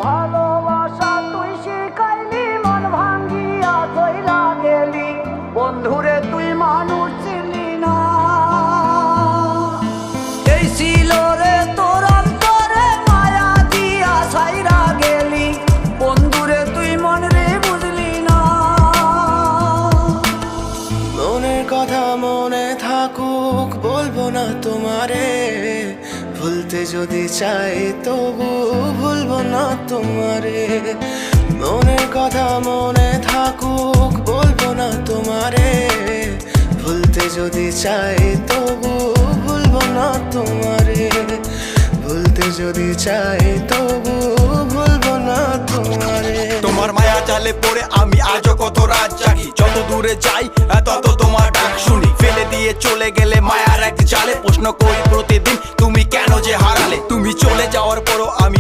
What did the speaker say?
ভালোবাসা তুই শিখাইলি, মন ভাঙ্গিয়া চইলা গেলি, বন্ধুরে তুই মানুষ ছিলি না। এই ছিল রে তোর অন্তরে মায়া দিয়া ছাইরা গেলি, বন্ধুরে তুই মন রে বুঝলি না। মনের কথা মনে থাকুক বলবো না তোমারে, ভুলতে যদি চাই তবু ভুলবো না তোমারে। মনের কথা মনে থাকুক বলবো না তোমারে, ভুলতে যদি চাই তবু ভুলবো না তোমারে। ভুলতে যদি চাই তবু ভুলবো না তোমারে। তোমার মায়া জালে পড়ে আমি আজও কত রাত জাগি, যত দূরে যাই তত তোমার ডাক শুনি। ফেলে দিয়ে চলে গেলে মায়ার এক জালে, প্রশ্ন করি প্রতিদিন তুমি কেন যে হারালে। তুমি চলে যাওয়ার পরও